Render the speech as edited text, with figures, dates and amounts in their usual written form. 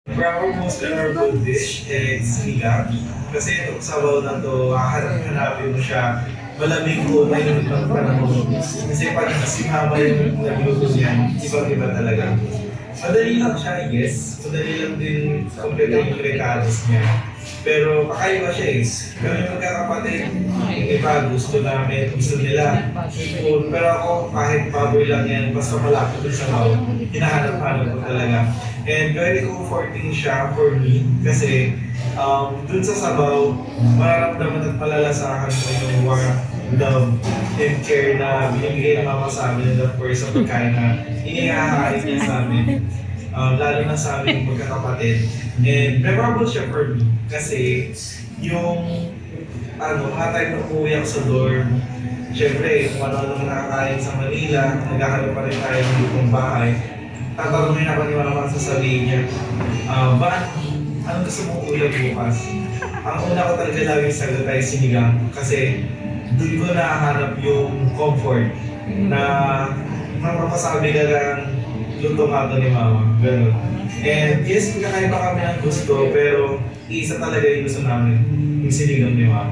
For our most memorable dish is sinigang. Kasi itong sabaw na to, hanapin mo siya, malamig ko na yung ibang panahon. Kasi pag si mama yung nagluto niyan, ibang-iba talaga. Madali lang siya, yes. Madali lang din kompleto yung recados niya. Pero kakaiba siya eh. Kami magkakapatid, yung iba gusto namin, gusto nila. Food. Pero ako, kahit baboy lang yan, basta malapit dun sa baw, hinahanap-hanap ko talaga. And very comforting siya for me kasi dun sa sabaw, mararamdaman at malalasahan mo yung warmth, love, and care na binibigay ng mama sa amin and of course sa pagkain na inihahain niya sa amin. Lalo na sa aming magkakapatid. And memorable siya for me kasi yung mga time na umuwi ako sa dorm, syempre, kung ano-ano nakakain sa Manila, naghahanap pa rin tayo ng lutong bahay. Tatanungin ako ni Mama sasabihin niya, anong gusto mong ulam bukas? Ang una ko talaga laging sagot ay sinigang kasi doon ko nahanap yung comfort na mapapasabi ka lang luto nga to ni Mama. Ganun. And yes, magkakaiba kami ng gusto pero isa talaga yung gusto namin, yung sinigang ni Mama.